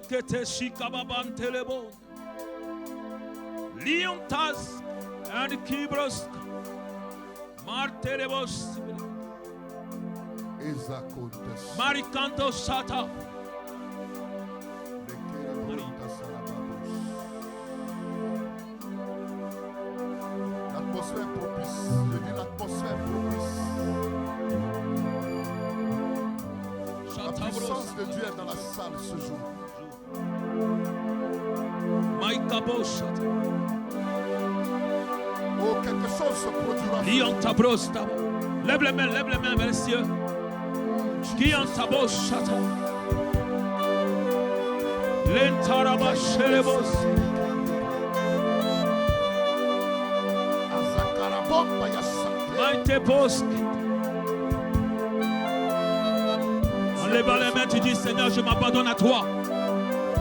broskete shikababan telebo. Liontas and kibros. Martelebos. Marikanto Sata. L'atmosphère propice. Je dis l'atmosphère propice. La puissance de Dieu est dans la salle ce jour. Oh, quelque chose se produira. Lève les mains vers les cieux. Qui en tabos chata. Lentaraba shelebos. Maite posk. En levant les mains, tu dis Seigneur, je m'abandonne à toi.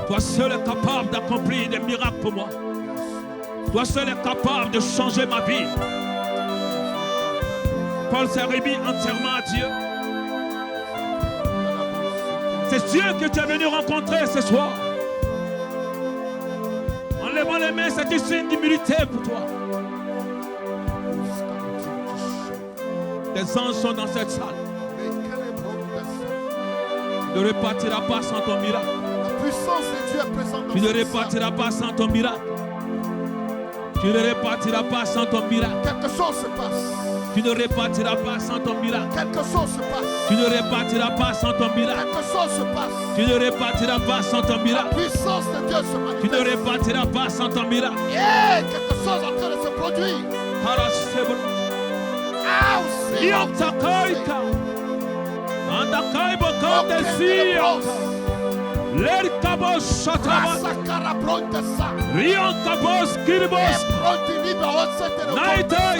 Toi seul est capable d'accomplir des miracles pour moi. Toi seul est capable de changer ma vie. Paul s'est remis entièrement à Dieu. C'est Dieu que tu es venu rencontrer ce soir. En levant les mains, c'est un signe d'humilité pour toi. Des anges sont dans cette salle. Tu ne repartiras pas sans ton miracle. La puissance de Dieu est présente dans Tu ne cette repartiras pas sans ton miracle. Tu ne repartiras pas sans ton miracle. Quelque chose se passe. Tu ne repartiras pas sans ton miracle. Quelque chose se passe. Tu ne repartiras pas sans ton miracle. Quelque chose se passe. Tu ne repartiras pas sans ton La miracle. puissance de Dieu se manifeste. Tu ne repartiras pas sans ton miracle. Yeah, quelque chose en train de se produire. Ah, aussi. Yantakaika. Andakaibo Kandesia. Lerkabos Shatabas. Rion Kabos Kiribos. Naitai.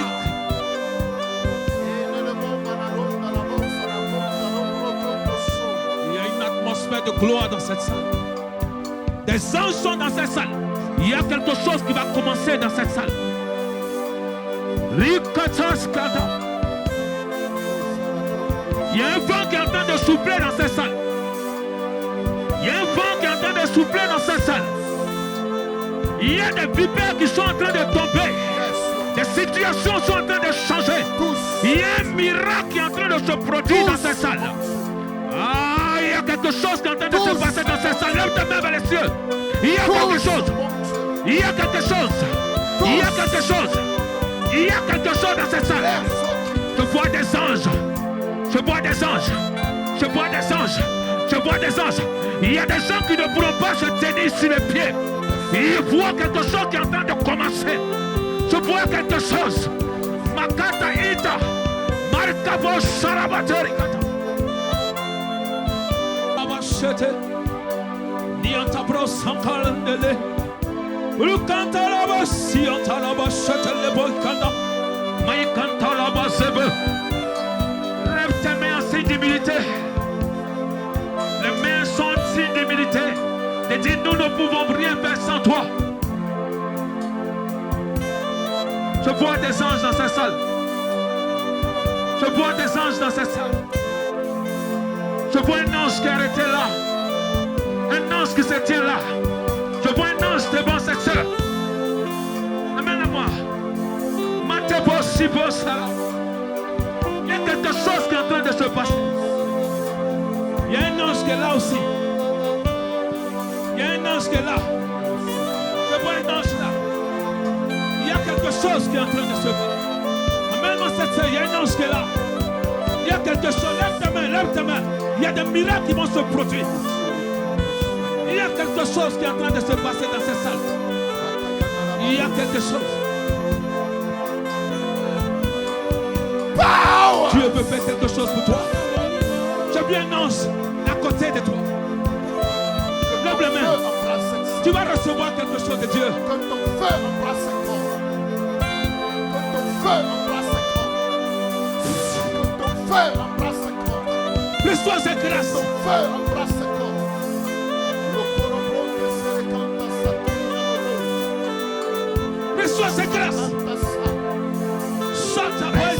Il y a une atmosphère de gloire dans cette salle. Des anges sont dans cette salle. Il y a quelque chose qui va commencer dans cette salle. Rikataskata. Il y a un vent qui est en train de souffler dans cette salle. Il y a un vent qui est en train de souffler dans cette salle. Il y a des vipères qui sont en train de tomber. Des situations sont en train de changer. Il y a un miracle qui est en train de se produire dans cette salle. Ah, il y a quelque chose qui est en train de se passer dans cette salle. Lève ta main vers les cieux. Il y a quelque chose. Il y a quelque chose. Il y a quelque chose. Il y a quelque chose dans cette salle. Je vois des anges. Je vois des anges. Je vois des anges. Je vois des anges. Il y a des gens qui ne pourront pas se tenir sur les pieds. Ils voient quelque chose qui est en train de commencer. Je vois quelque chose. Makata ita. Markabo sarabateri kata. Abashete. Niantabro sankalendele. Ulkantalaba siantalaba shetele boykanda. Maikantalaba sebe. Lève tes mains en signe d'humilité. Les mains sont en signe d'humilité. Et dis, nous ne pouvons rien faire sans toi. Je vois des anges dans cette salle. Je vois des anges dans cette salle. Je vois un ange qui est arrêté là. Un ange qui se tient là. Je vois un ange devant cette sœur. Amène-moi. Il y a quelque chose qui est en train de se passer. Il y a un ange qui est là aussi. Il y a un ange qui est là. Je vois un ange là. Il y a quelque chose qui est en train de se passer. Amène-moi cette sœur. Il y a un ange qui est là. Il y a quelque chose. Lève ta main, lève ta main. Il y a des miracles qui vont se produire. Il y a quelque chose qui est en train de se passer dans cette salle. Il y a quelque chose. Dieu veut faire quelque chose pour toi. J'ai vu un ange à côté de toi. Lève les mains. Tu vas recevoir quelque chose de Dieu. Que ton feu embrasse ce corps. Que ton feu embrasse ce corps. Que ton feu embrasse ce corps. Reçois cette grâce. Ton feu embrasse ce corps. Reçois cette grâce. Chante avec.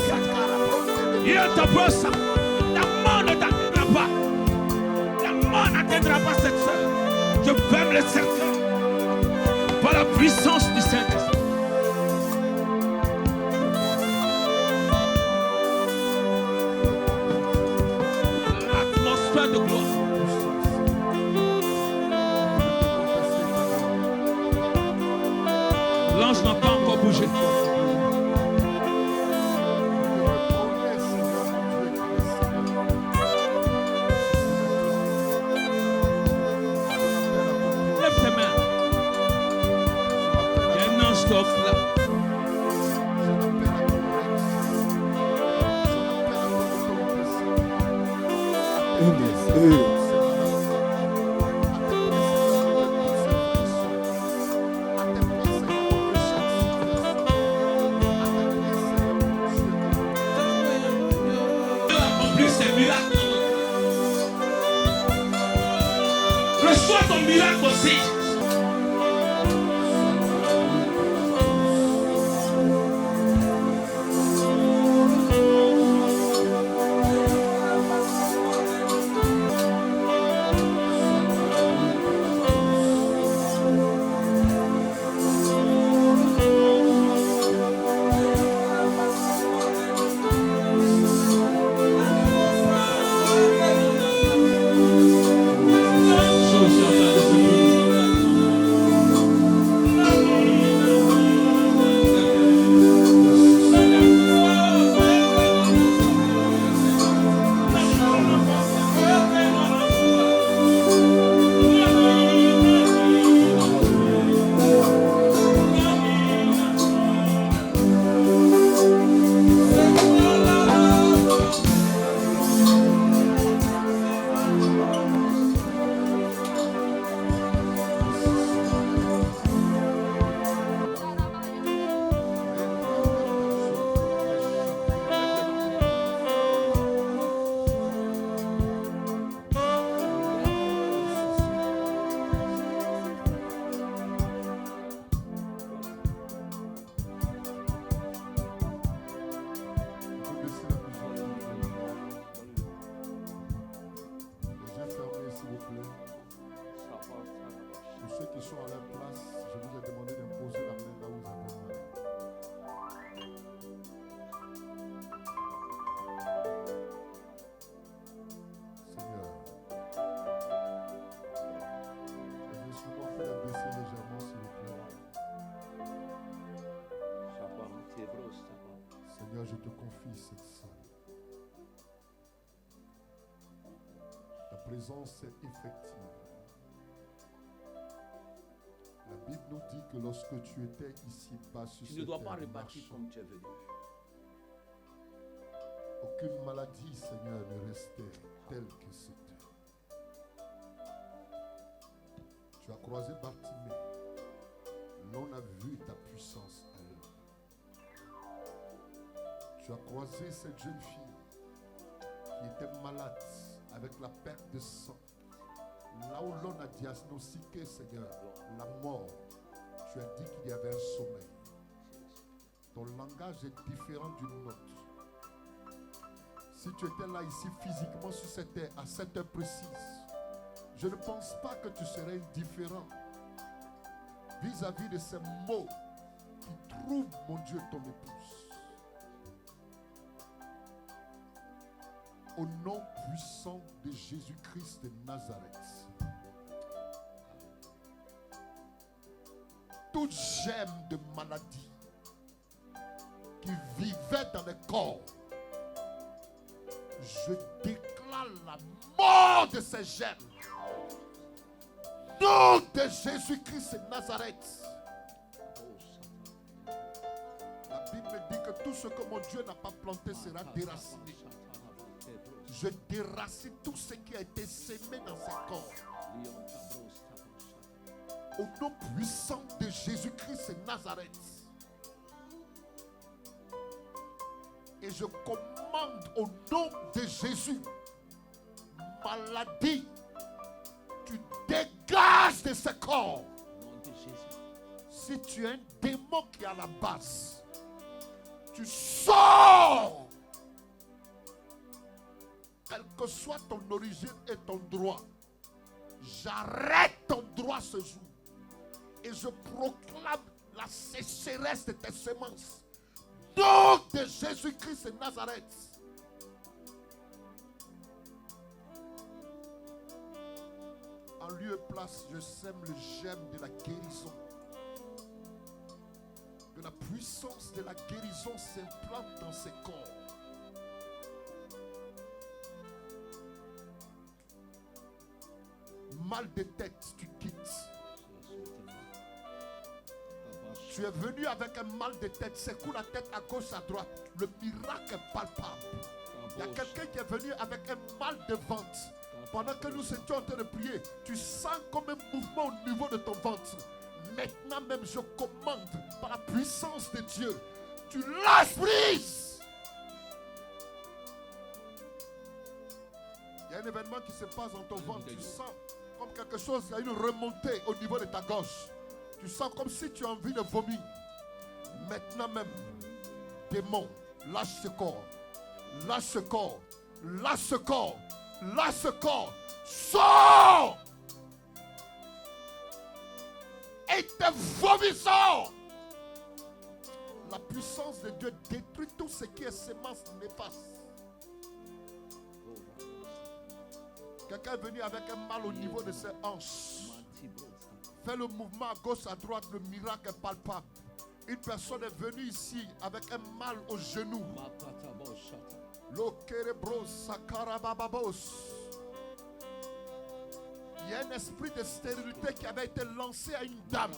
Il t'approche. La mort ne t'atteindra pas. La mort n'atteindra pas cette soeur. Je ferme les cercueils par la puissance du Saint-Esprit. L'atmosphère de gloire. L'ange n'a pas encore bougé. Lève tes mains. Il y a un ange qui offre là. Reçois ton miracle aussi. Seigneur, je te confie cette salle. Ta présence est effective. La Bible nous dit que lorsque tu étais ici-bas sur Tu ne dois pas repartir comme tu es venu. Aucune maladie, Seigneur, ne restait telle que c'était. Tu as croisé Bartimée. L'on a vu ta puissance à l'œuvre. Tu as croisé cette jeune fille qui était malade avec la perte de sang. Là où l'on a diagnostiqué, Seigneur, la mort, tu as dit qu'il y avait un sommeil. Ton langage est différent du nôtre. Si tu étais là ici physiquement sur cette terre à cette heure précise, je ne pense pas que tu serais indifférent vis-à-vis de ces mots qui trouvent, mon Dieu, ton épouse. Au nom puissant de Jésus-Christ de Nazareth, toute gemme de maladie qui vivait dans le corps, je déclare la mort de ces gemmes. Nom de Jésus-Christ de Nazareth. La Bible dit que tout ce que mon Dieu n'a pas planté sera déraciné. Je déracine tout ce qui a été sémé dans ce corps. Au nom puissant de Jésus-Christ de Nazareth. Et je commande au nom de Jésus, maladie, tu dégages de ce corps. Si tu es un démon qui est à la base, tu sors. Quelle que soit ton origine et ton droit, J'arrête ton droit ce jour. Et je proclame la sécheresse de tes semences. Nom de Jésus-Christ de Nazareth. En lieu et place, je sème le germe de la guérison. Que la puissance de la guérison s'implante dans ces corps. Mal de tête, tu quittes. Tu es venu avec un mal de tête, secoue la tête à gauche, à droite. Le miracle est palpable. Il y a quelqu'un qui est venu avec un mal de ventre. Pendant que nous étions en train de prier, tu sens comme un mouvement au niveau de ton ventre. Maintenant même, je commande par la puissance de Dieu. Tu lâches prise. Il y a un événement qui se passe dans ton ventre. Tu sens comme quelque chose, il y a une remontée au niveau de ta gorge. Tu sens comme si tu as envie de vomir. Maintenant même, démon, lâche ce corps. Lâche ce corps. Lâche ce corps. Lâche ce corps. Sors! Et te vomissons! La puissance de Dieu détruit tout ce qui est semence néfaste. Quelqu'un est venu avec un mal au niveau de ses hanches. Fais le mouvement à gauche, à droite, le miracle est palpable. Une personne est venue ici avec un mal au genou. Il y a un esprit de stérilité qui avait été lancé à une dame.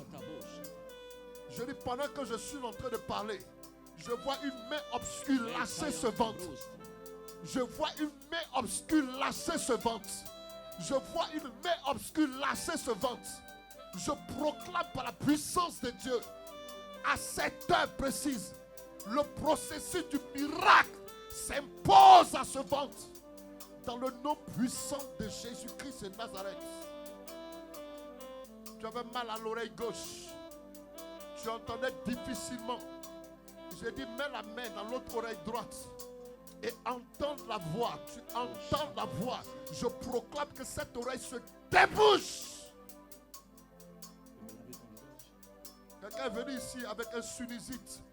Je dis, pendant que je suis en train de parler, je vois une main obscure lâcher ce ventre. Je vois une main obscure lâcher ce ventre. Je vois une main obscure lâcher ce ventre. Je proclame par la puissance de Dieu, à cette heure précise, le processus du miracle s'impose à ce ventre. Dans le nom puissant de Jésus-Christ de Nazareth. Tu avais mal à l'oreille gauche. Tu entendais difficilement. J'ai dit, mets la main dans l'autre oreille droite. Et entends la voix. Tu entends la voix. Je proclame que cette oreille se débouche. Quelqu'un est venu ici avec un sinusite.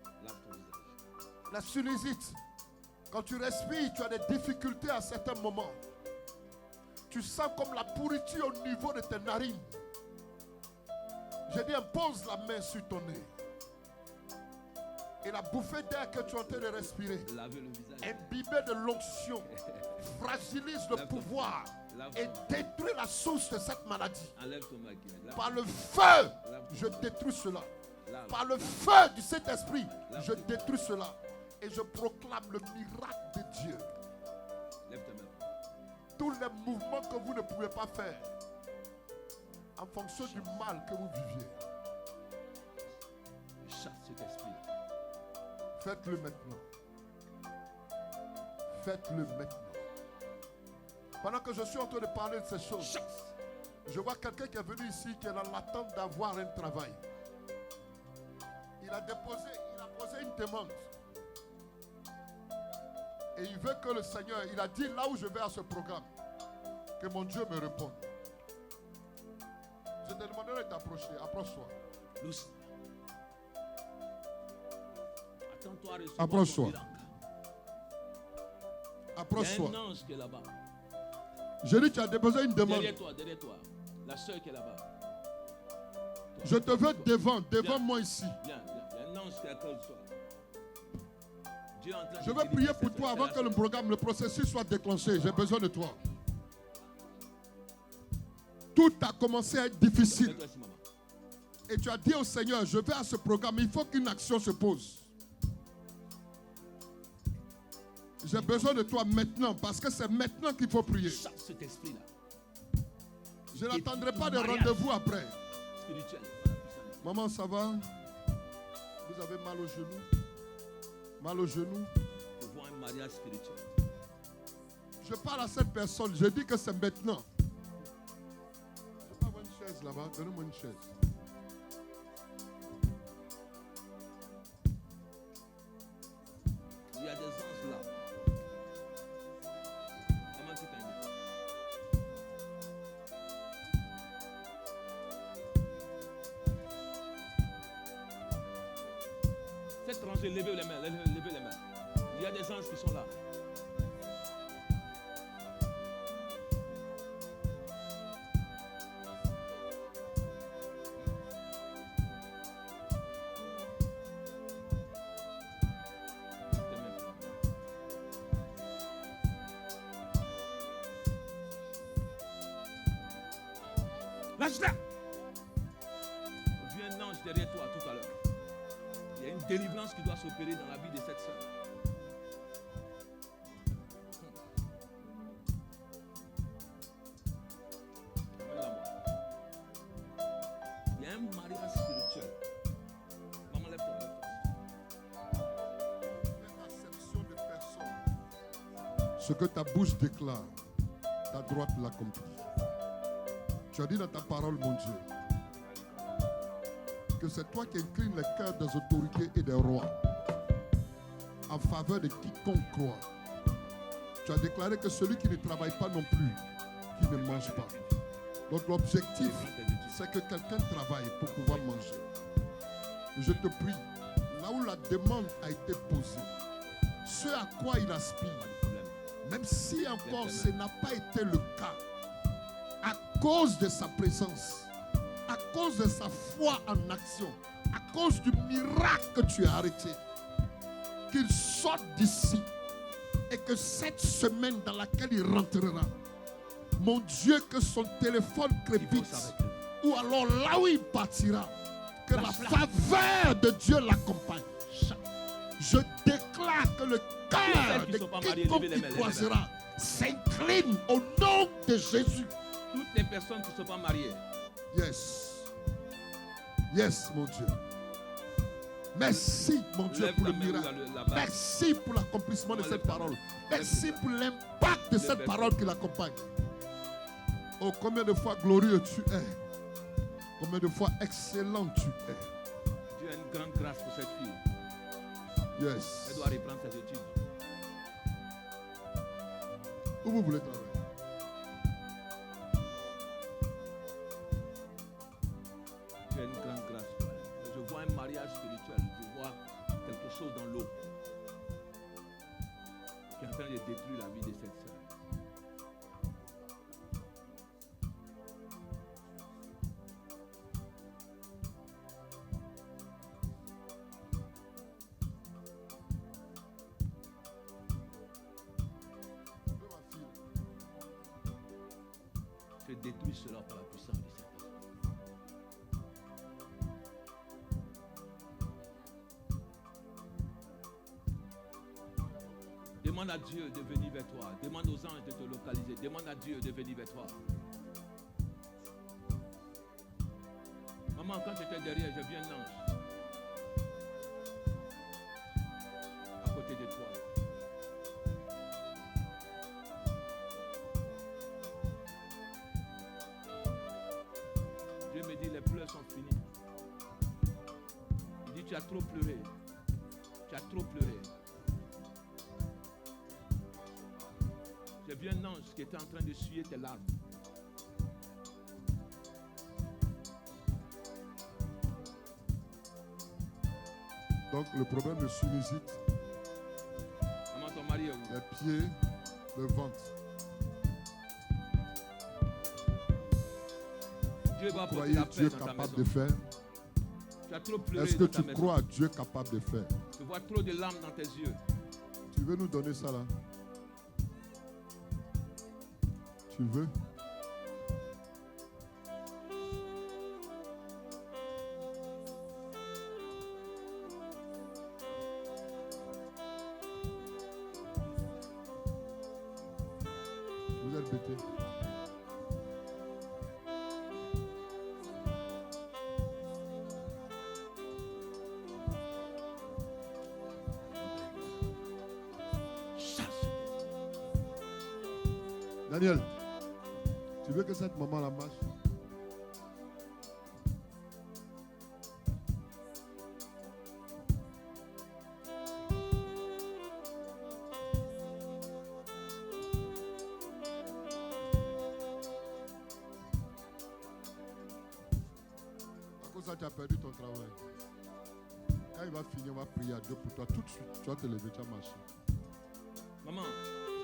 La sinusite. Quand tu respires, tu as des difficultés à certains moments. Tu sens comme la pourriture au niveau de tes narines. J'ai dit, impose la main sur ton nez. Et la bouffée d'air que tu es en train de respirer, imbibée de l'onction, fragilise le pouvoir et détruit la source de cette maladie. Par le feu, je détruis cela. Par le feu du Saint-Esprit, je détruis cela. Et je proclame le miracle de Dieu. Tous les mouvements que vous ne pouvez pas faire, en fonction du mal que vous viviez, faites-le maintenant. Faites-le maintenant. Pendant que je suis en train de parler de ces choses, je vois quelqu'un qui est venu ici qui est dans l'attente d'avoir un travail. Il a posé une demande. Et il veut que le Seigneur, il a dit là où je vais à ce programme, que mon Dieu me réponde. Je te demanderai de t'approcher. Approche-toi. Approche-toi. Approche-toi. Il y a un ange qui est là-bas. Je dis, tu as déposé une demande. Derrière toi. La soeur qui est là-bas. Je te veux devant moi ici. Viens. Il y a un ange qui est à côté de toi. Je veux prier pour toi avant que le processus soit déclenché. J'ai besoin de toi. Tout a commencé à être difficile. Et tu as dit au Seigneur, je vais à ce programme, il faut qu'une action se pose. J'ai besoin de toi maintenant, parce que c'est maintenant qu'il faut prier. Je n'attendrai pas de rendez-vous après. Maman, ça va? Vous avez mal au genou? Mal au genou? Je vois un mariage spirituel. Je parle à cette personne, je dis que c'est maintenant. Je peux avoir une chaise là-bas, donnez-moi une chaise. Il y a des anges là. Comment tu t'appelles? manger, levez les mains, levez les mains. Il y a des anges qui sont là. Lâche-la. Vu un ange derrière toi tout à l'heure. Il y a une délivrance qui doit s'opérer dans la vie de cette sœur. Il y a un mariage spirituel. Maman, lève-toi, lève-toi. L'acception de personne. Ce que ta bouche déclare, ta droite l'accomplit. Tu as dit dans ta parole, mon Dieu, que c'est toi qui inclines les cœurs des autorités et des rois en faveur de quiconque croit. Tu as déclaré que celui qui ne travaille pas non plus, qui ne mange pas. Donc l'objectif, c'est que quelqu'un travaille pour pouvoir manger. Je te prie, là où la demande a été posée, ce à quoi il aspire, même si encore ce n'a pas été le cas, à cause de sa présence, à cause de sa foi en action, à cause du miracle que tu as arrêté, qu'il sorte d'ici et que cette semaine dans laquelle il rentrera, mon Dieu, que son téléphone crépite, ou alors là où il partira, que la faveur de Dieu l'accompagne. Je déclare que le cœur de quiconque qui croisera s'incline au nom de Jésus. Toutes les personnes qui ne sont pas mariées. Yes. Yes, mon Dieu. Merci, mon Dieu, pour le miracle. Merci pour l'accomplissement de cette parole. Merci pour l'impact de cette parole qui l'accompagne. Oh, combien de fois glorieux tu es. Combien de fois excellent tu es. Dieu a une grande grâce pour cette fille. Yes. Elle doit reprendre ses études. Où vous voulez travailler? Dieu a une grande grâce pour elle. Je vois un mariage spirituel. Je vois quelque chose dans l'eau qui est en train de détruire la vie de cette sœur. Je détruis cela par la puissance du Saint-Esprit. Demande à Dieu de venir vers toi. Demande aux anges de te localiser. Demande à Dieu de venir vers toi. Maman, quand j'étais derrière, j'ai vu un ange à côté de toi. Dieu me dit, les pleurs sont finis. Il dit, tu as trop pleuré. Tu as trop pleuré. J'ai vu un ange qui était en train de suer tes larmes. Donc le problème de sinusite, Maman, ton mari est où? les pieds, le ventre. Dieu va apporter Croyez la paix Dieu dans ta capable maison. de faire? Tu as trop pleuré Est-ce que dans ta tu maison. crois à Dieu capable de faire? Je vois trop de larmes dans tes yeux. Tu veux nous donner ça là? Tu veux? Vous êtes bêtés. Daniel, tu veux que cette maman la marche? À cause de ça, tu as perdu ton travail. Quand il va finir, on va prier à Dieu pour toi. Tout de suite, tu vas te lever, tu vas marcher. Maman,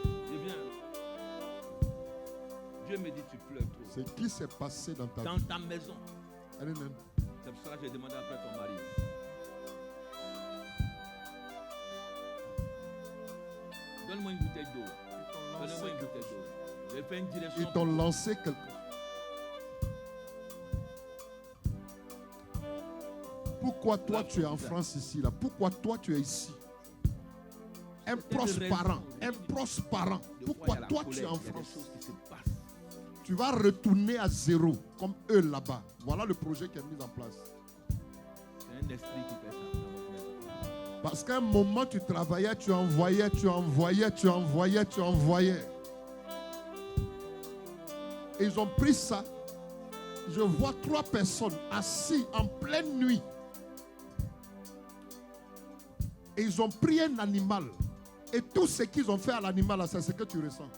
je viens. Dieu me dit tu pleures trop. C'est qui s'est passé dans ta Dans vie. ta maison. Allez, non. C'est pour ça que j'ai demandé après ton mari. Donne-moi une bouteille d'eau. Donne-moi une bouteille d'eau. Je vais faire une direction. Ils t'ont lancé quelque chose. Pourquoi toi tu es en France ici là? Pourquoi toi tu es ici? Un proche parent. Un proche parent. Pourquoi toi tu es en France? Tu vas retourner à zéro comme eux là-bas. Voilà le projet qui est mis en place. C'est un esprit qui fait ça dans votre maison. Parce qu'à un moment tu travaillais, tu envoyais. Et ils ont pris ça. Je vois 3 personnes assises en pleine nuit. Et ils ont pris un animal. Et tout ce qu'ils ont fait à l'animal, c'est ce que tu ressens.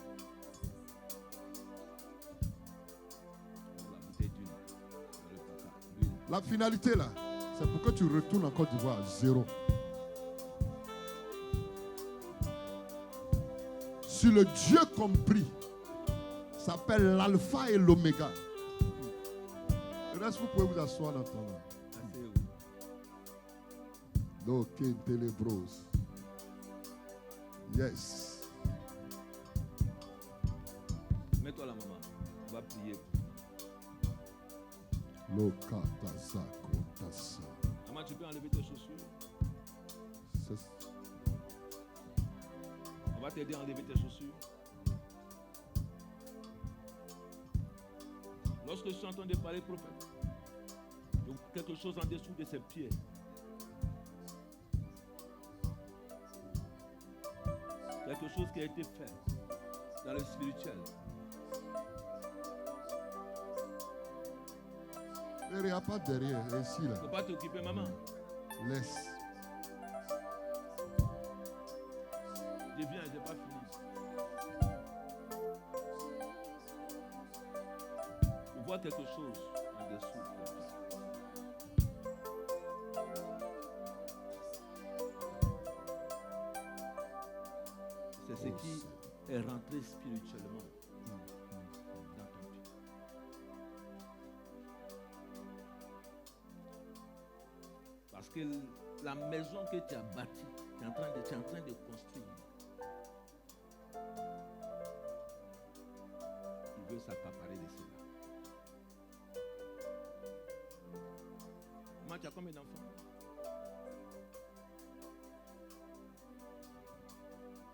La finalité là, c'est pour que tu retournes en Côte d'Ivoire à zéro. Si le Dieu compris s'appelle l'alpha et l'oméga. Le reste, vous pouvez vous asseoir dans ton nom. Donc, Telebros. Yes. Mets-toi là, maman. On va prier. Maman, tu peux enlever tes chaussures. On va t'aider à enlever tes chaussures. Lorsque je suis en train de parler, prophète, il y a quelque chose en dessous de ses pieds. Quelque chose qui a été fait dans le spirituel. Il n'y a pas derrière, ici là. Tu ne peux pas t'occuper, maman. Laisse. Je viens, je n'ai pas fini. Je vois quelque chose en dessous. C'est ce qui est rentré spirituellement dans ton pied. Parce que la maison que tu as bâtie, tu es en train de construire. Il veut s'accaparer de cela. Maman, tu as combien d'enfants?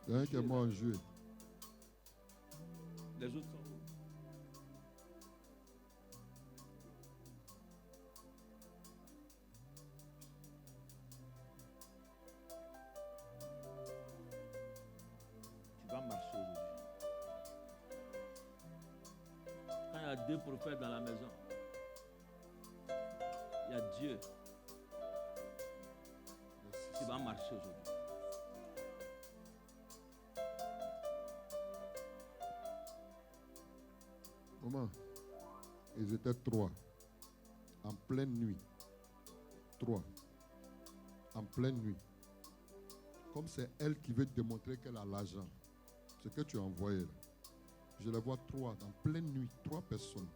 Il y a un qui est mort en juillet. Les autres sont où? Tu vas marcher aujourd'hui. Quand il y a 2 prophètes dans la maison, il y a Dieu. Tu vas marcher aujourd'hui. Maman, ils étaient 3. En pleine nuit. 3. En pleine nuit. Comme c'est elle qui veut démontrer qu'elle a l'argent. Ce que tu as envoyé là. Je les vois 3 en pleine nuit. 3 personnes.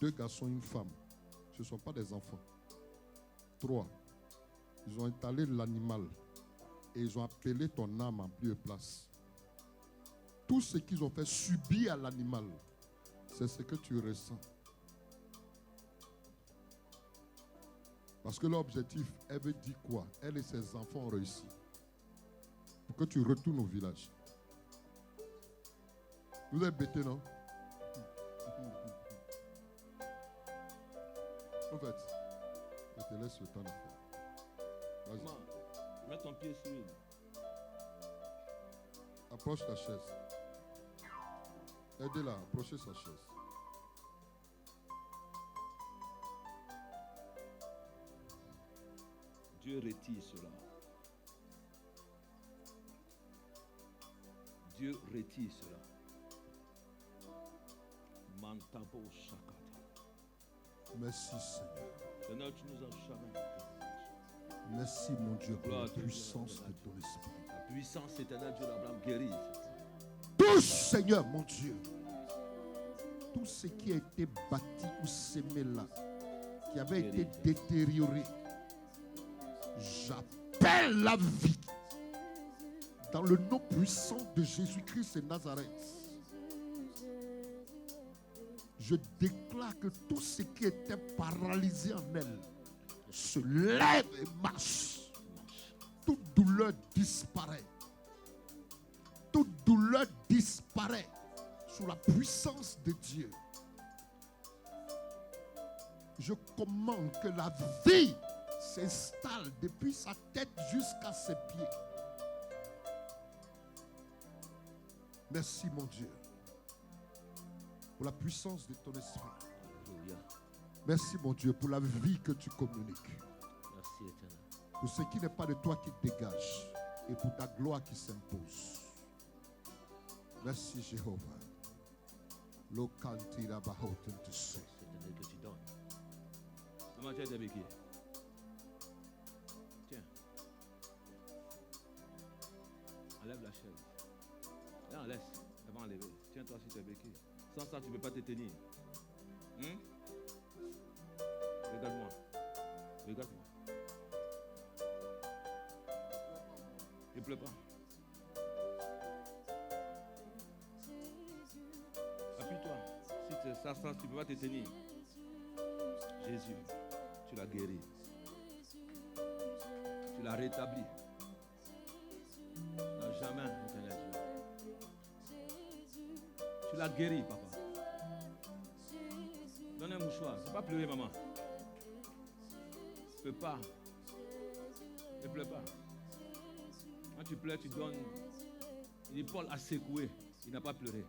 2 garçons, une femme. Ce ne sont pas des enfants. 3. Ils ont étalé l'animal. Et ils ont appelé ton âme en plus de place. Tout ce qu'ils ont fait subir à l'animal. C'est ce que tu ressens. Parce que l'objectif, elle veut dire quoi? Elle et ses enfants ont réussi. Pour que tu retournes au village. Vous êtes bêtés, non? En fait, je te laisse le temps de faire. Vas-y. Maman, mets ton pied sur lui. Approche ta chaise. Aidez-la, approchez sa chaise. Dieu retire cela. Dieu retire cela. Mantabo Shakata. Merci Seigneur. Seigneur, tu nous as jamais. Merci mon Dieu pour Gloire la à Dieu. puissance de ton esprit. La puissance éternelle Dieu d'Abraham guérit. Touche Seigneur mon Dieu. Tout ce qui a été bâti ou semé là, qui avait été détérioré, j'appelle la vie dans le nom puissant de Jésus-Christ de Nazareth. Je déclare que tout ce qui était paralysé en elle se lève et marche. Toute douleur disparaît. Toute douleur disparaît sous la puissance de Dieu. Je commande que la vie s'installe depuis sa tête jusqu'à ses pieds. Merci mon Dieu pour la puissance de ton esprit. Alléluia. Merci mon Dieu pour la vie que tu communiques. Merci éternel. Pour ce qui n'est pas de toi qui dégage et pour ta gloire qui s'impose. Merci Jéhovah. C'est éternel que tu donnes. Comment tu as été béquille? Tiens. Enlève la chaîne. Là, laisse. Elle va enlever. Tiens-toi si tu es béquille. Sans ça, tu ne peux pas te tenir. Regarde-moi. Regarde-moi. Il ne pleut pas. Appuie-toi. Si ça sent, tu ne peux pas te tenir. Jésus, tu l'as guéri. Tu l'as rétabli. Non, jamais, éternel Dieu. Tu l'as guéri, papa. Donne un mouchoir. Ne pas pleurer, maman. Ne pleure pas. Ne pleure pas. Quand tu pleures, tu donnes. L'épaule a secoué. Il n'a pas pleuré.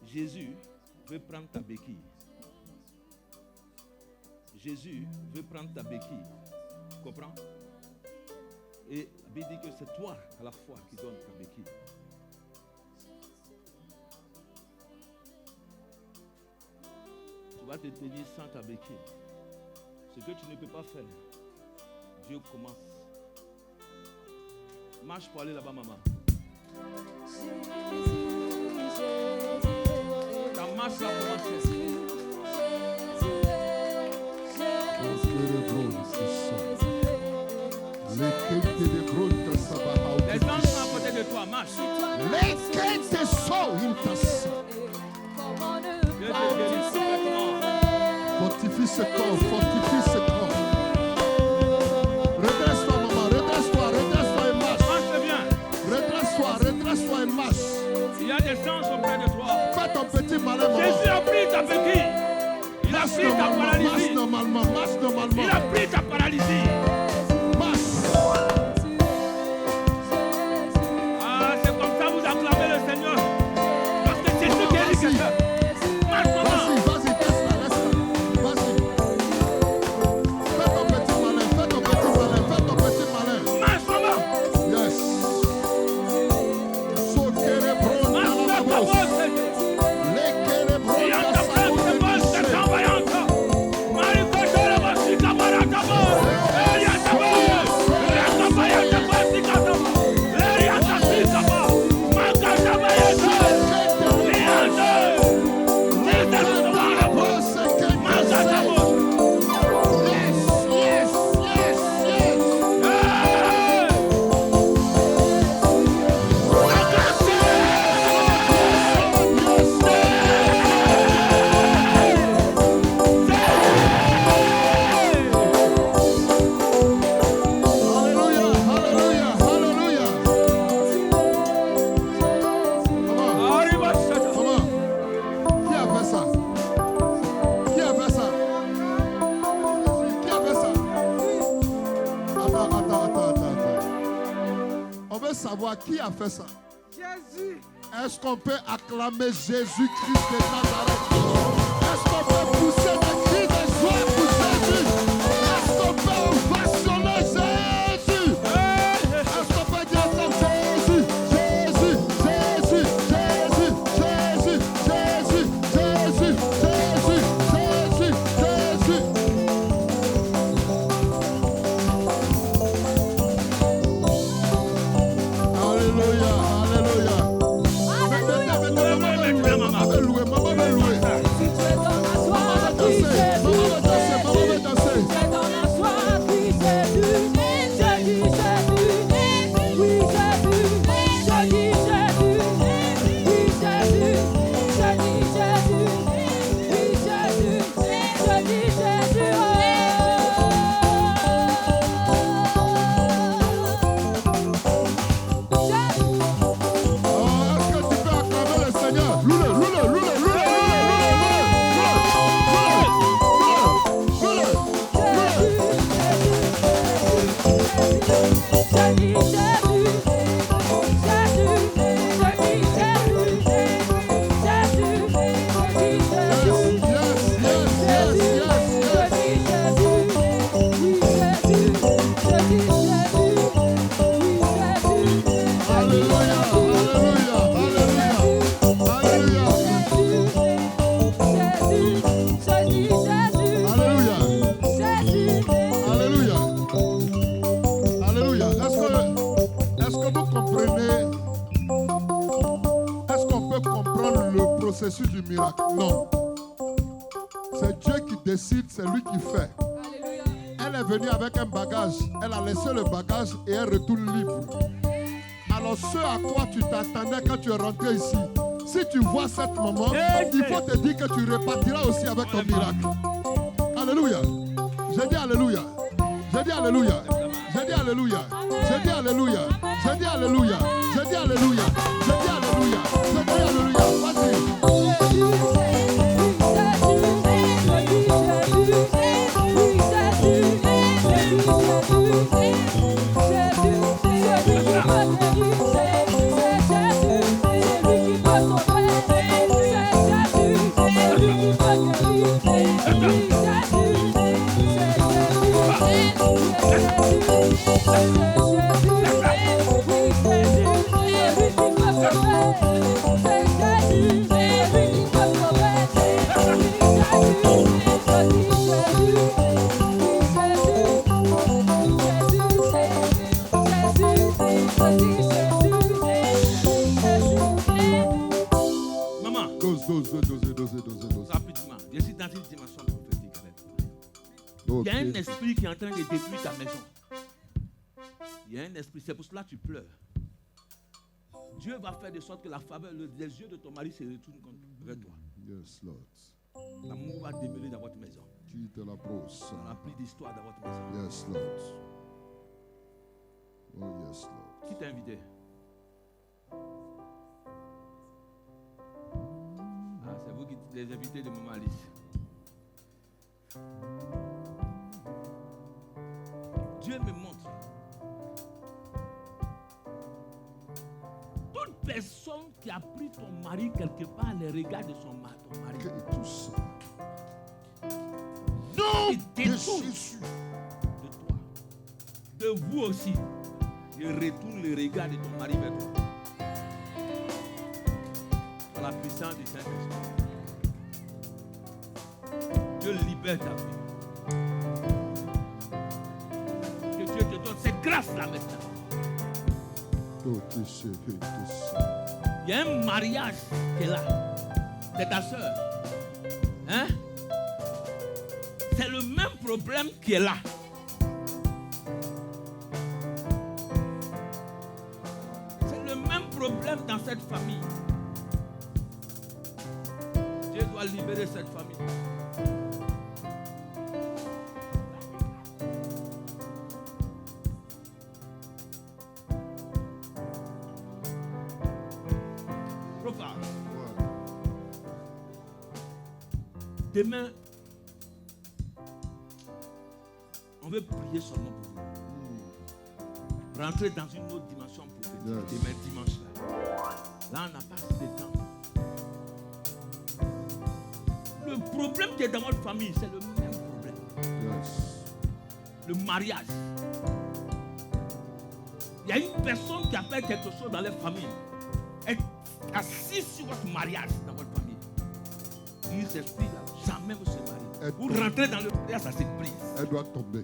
Jésus veut prendre ta béquille. Jésus veut prendre ta béquille. Tu comprends? Et la Bible dit que c'est toi à la fois qui donne ta béquille. Tu vas te tenir sans ta béquille. Ce que tu ne peux pas faire, Dieu commence. Marche pour aller là-bas, maman. Ta marche va commencer. Les anges sont à côté de toi, marche. Dieu te guérit complètement. Fortifie ce corps, fortifie ce corps. Redresse-toi, maman, redresse-toi et marche. Marche bien. Redresse-toi et marche. Il y a des anges auprès de toi. Fais ton petit malin, maman. Jésus a pris ta béquille. Il a pris ta paralysie. Marche normalement. Il a pris ta paralysie. Ah, c'est comme ça vous acclamez le Seigneur. Parce que Jésus guérit quelqu'un. Marche, maman. Vas-y, laisse-la. Vas-y. Fais ton petit malin. Marche, maman. Yes. Sokere bronda Marche, la ta bosse. bosse. Lekere Il y bronda a ta frère, sa c'est bosse, c'est bosse. envoyante. Marie Cochon, la bosse, c'est camarade, ta bosse. Il y a ta bosse. La camarade, ta bosse, c'est camarade. Il y a ta fille, ta bosse. Ma camarade, ta bosse. Il y a ta bosse. Ma camarade. Yes. Hallelujah. Comment? Qui a fait ça? Attends. On veut savoir qui a fait ça. Jésus. Est-ce qu'on peut acclamer Jésus-Christ de Nazareth? Est-ce qu'on peut pousser des cris de joie pour Jésus? Est-ce qu'on peut ovationner Jésus? Est-ce qu'on peut dire comme Jésus? Du miracle. Non. C'est Dieu qui décide, c'est lui qui fait. Alléluia. Elle est venue avec un bagage. Elle a laissé le bagage et elle retourne libre. Alors ce à quoi tu t'attendais quand tu es rentré ici, si tu vois cette maman, il faut te dire que tu repartiras aussi avec ton miracle. Alléluia. J'ai dit alléluia. J'ai dit alléluia. J'ai dit alléluia. J'ai dit alléluia. J'ai dit alléluia. J'ai dit alléluia. J'ai dit alléluia. J'ai dit alléluia. Vas-y. Rapidement, je suis dans une dimension prophétique avec toi. Il y a un esprit qui est en train de détruire ta maison. Il y a un esprit, c'est pour cela que tu pleures. Dieu va faire de sorte que la faveur, les yeux de ton mari se retournent vers toi. Yes, Lord. L'amour va demeurer dans votre maison. Quitte la brosse. On a plus d'histoire dans votre maison. Yes, Lord. Oh, yes, Lord. Qui t'a invité? Ah, c'est vous qui êtes les invités de Maman Alice. Dieu me montre. Toute personne qui a pris ton mari quelque part, les regards de ton mari. Que tout ça. Non, de Jésus. De toi. De vous aussi. Je retourne le regard de ton mari vers toi. Par la puissance du Saint-Esprit. Dieu libère ta vie. Que Dieu te donne cette grâce-là maintenant. Il y a un mariage qui est là. C'est ta soeur. Hein? C'est le même problème qui est là. C'est le même problème dans cette famille. Dieu doit libérer cette famille. Demain, on veut prier seulement pour vous. Rentrer dans une autre dimension prophétique. Demain, dimanche là. Là, on n'a pas assez de temps. Le problème qui est dans votre famille, c'est le même problème. Le mariage. Il y a une personne qui a fait quelque chose dans leur famille. Elle est assise sur votre mariage dans votre famille. Il s'explique là. Jamais vous se mariez. Vous rentrez dans le mariage, ça se brise. Elle doit tomber.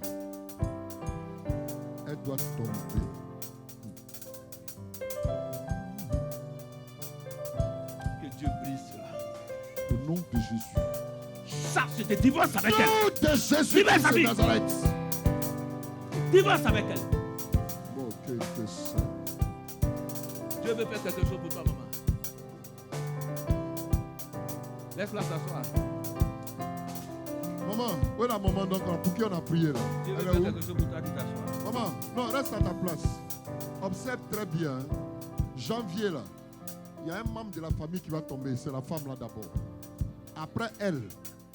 Elle doit tomber. nom de Jésus. Chasse, je te divorce avec elle. Nom de Jésus Libère sa de vie. Nazareth. Divorce avec elle. Bon, quelque chose. Dieu veut faire quelque chose pour toi, maman. Laisse-la s'asseoir. Maman, où est la maman donc pour qui on a prié là? Dieu veut Elle est faire où? quelque chose pour toi qui t'assoit. Maman, non, reste à ta place. Observe très bien. Janvier là, il y a un membre de la famille qui va tomber. C'est la femme là d'abord. Après elle,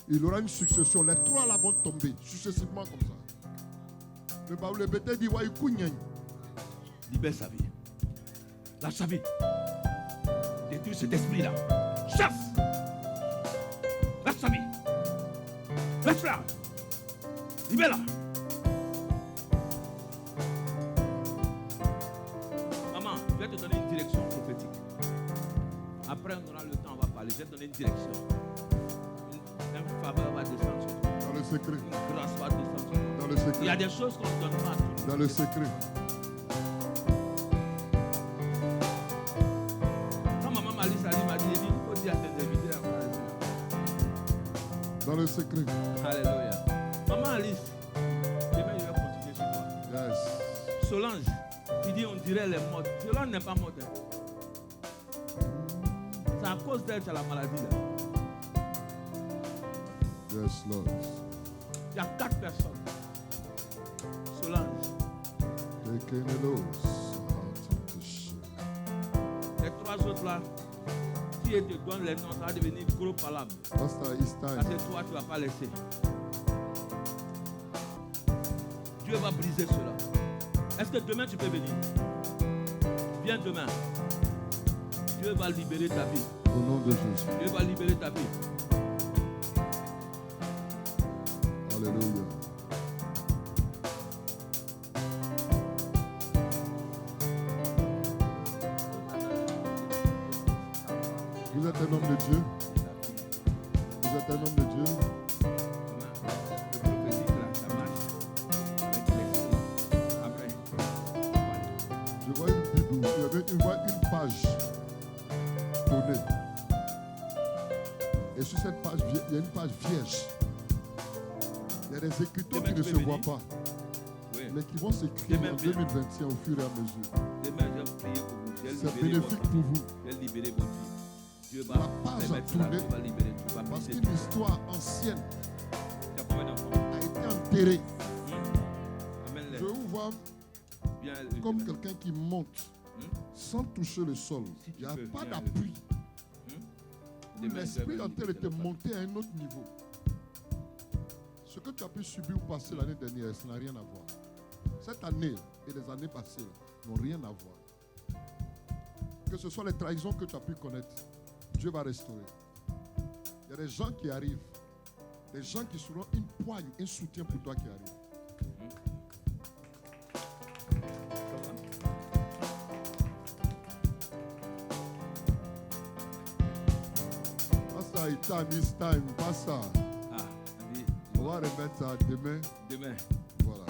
il aura une succession. Les trois là vont tomber successivement comme ça. Le Bible bété dit ouais, Libère sa vie. Lâche sa vie. Détruis cet esprit-là. Chasse. Lâche sa vie. Lâche-la. Libère-la. Maman, je vais te donner une direction prophétique. Après, on aura le temps, on va parler. Je vais te donner une direction. Une faveur va descendre sur toi. dans le secret. Une grâce va descendre sur toi. Dans le Il y a secret. des choses qu'on ne donne pas à tout le monde. Dans le secret. Quand maman Malice m'a dit, il faut dire à tes invités à voir. Dans le secret. Alléluia. Maman Alice, demain je vais continuer sur toi. Yes. Solange, tu dis on dirait elle est morte. Solange n'est pas morte. Hein. C'est à cause d'elle que tu as la maladie là. Yes, Lord. Il y a 4 personnes. Solange. Les 3 autres là, si elle te donne les noms, ça va devenir gros palabre. Pastor, it's Parce time. que toi, tu ne vas pas laisser. Dieu va briser cela. Est-ce que demain tu peux venir? Viens demain. Dieu va libérer ta vie. Au nom de Jésus. Dieu va libérer ta vie. Alléluia. Vous êtes un homme de Dieu. Vous êtes un homme de Dieu. Le prophétique là, ça marche. Avec l'esprit. Après. Je vois une Bible, je vois une page tournée. Et sur cette page, il y a une page vierge. Il y a des écritures qui ne se voient pas, Oui. mais qui vont s'écrire Demain, en viens. 2021 au fur et à mesure. Demain, je vais prier pour vous. Je vais C'est libérer bénéfique votre pour vie. vous. Je vais libérer votre vie. Dieu va La page a permettre cela. tourné. Dieu va libérer. Tu vas Parce briser qu'une histoire ancienne Tu as combien d'enfants? a été enterrée. Amène-les. Je vous vois Viens, comme demain. quelqu'un qui monte sans toucher le sol. Si tu Il n'y a peux, pas viens d'appui. Demain, L'esprit je en vais tel était libérer. monté à un autre niveau. Ce que tu as pu subir ou passer l'année dernière, ça n'a rien à voir. Cette année et les années passées n'ont rien à voir. Que ce soit les trahisons que tu as pu connaître, Dieu va restaurer. Il y a des gens qui arrivent, des gens qui seront une poigne, un soutien pour toi qui arrive. Pas ça, it's time, pas ça. Ah, on dit, On va remettre ça demain. demain. Voilà.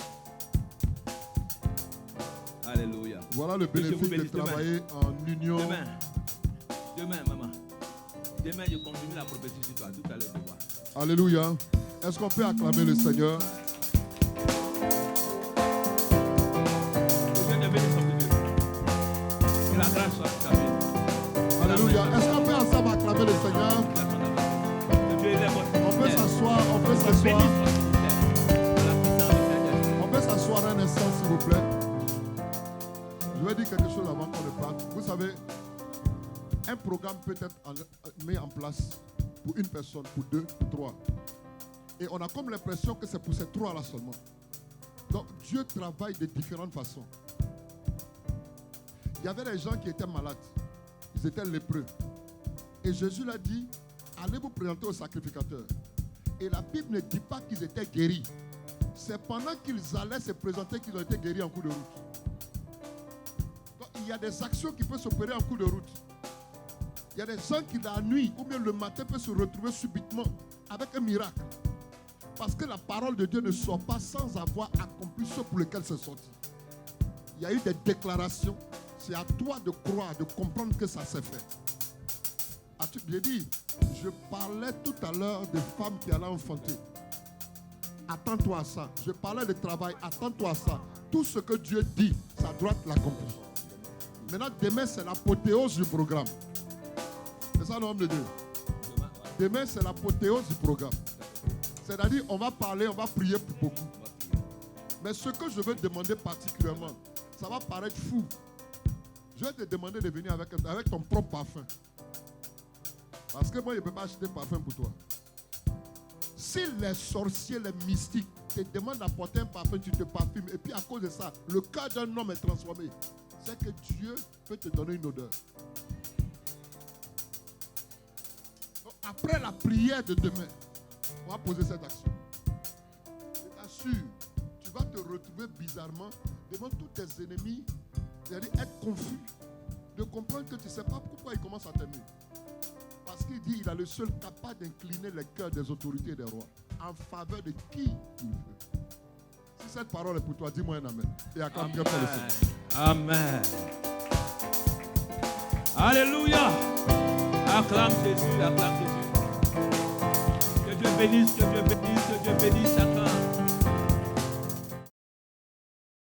Alléluia. Voilà le Que Dieu vous bénéfice de bénisse demain. travailler en union. Demain. Demain, maman. Demain, je continue la prophétie sur toi. Tout à l'heure, tu vois. Alléluia. Est-ce qu'on peut acclamer le Seigneur? Que Dieu te bénisse comme Dieu. Que la grâce soit sur ta vie. Alléluia. Est-ce qu'on peut ensemble acclamer le Seigneur? Que Dieu élève votre On peut ministère. s'asseoir, on peut Que Dieu bénisse s'asseoir. votre ministère. Par la puissance du Saint-Esprit. On peut s'asseoir un instant, s'il vous plaît. Je vais dire quelque chose avant qu'on ne parte. Vous savez, un programme peut être mis en place pour une personne, pour 2, pour 3. Et on a comme l'impression que c'est pour ces 3-là seulement. Donc Dieu travaille de différentes façons. Il y avait des gens qui étaient malades. Ils étaient lépreux. Et Jésus l'a dit, allez vous présenter au sacrificateur. Et la Bible ne dit pas qu'ils étaient guéris. C'est pendant qu'ils allaient se présenter qu'ils ont été guéris en cours de route. Donc, il y a des actions qui peuvent s'opérer en cours de route. Il y a des gens qui la nuit ou bien le matin peuvent se retrouver subitement avec un miracle. Parce que la parole de Dieu ne sort pas sans avoir accompli ce pour lequel c'est sorti. Il y a eu des déclarations. C'est à toi de croire, de comprendre que ça s'est fait. J'ai dit, je parlais tout à l'heure des femmes qui allaient enfanter. Attends-toi à ça. Je parlais de travail. Attends-toi à ça. Tout ce que Dieu dit, ça doit l'accomplir. Maintenant, demain, c'est l'apothéose du programme. C'est ça, l'homme de Dieu. Demain, c'est l'apothéose du programme. C'est-à-dire, on va parler, on va prier pour beaucoup. Mais ce que je veux demander particulièrement, ça va paraître fou. Je vais te demander de venir avec ton propre parfum. Parce que moi, je ne peux pas acheter parfum pour toi. Si les sorciers, les mystiques te demandent d'apporter un parfum, tu te parfumes. Et puis à cause de ça, le cœur d'un homme est transformé. C'est que Dieu peut te donner une odeur. Donc, après la prière de demain, on va poser cette action. Je t'assure, tu vas te retrouver bizarrement devant tous tes ennemis, c'est-à-dire être confus, de comprendre que tu ne sais pas pourquoi ils commencent à t'aimer. Parce qu'il dit qu'il est le seul capable d'incliner les cœurs des autorités et des rois en faveur de qui il veut. Si cette parole est pour toi, dis-moi un amen. Et acclame Dieu pour le Seigneur. Amen. Alléluia. Acclame Jésus, acclame Jésus. Que Dieu bénisse, que Dieu bénisse, que Dieu bénisse. Acclame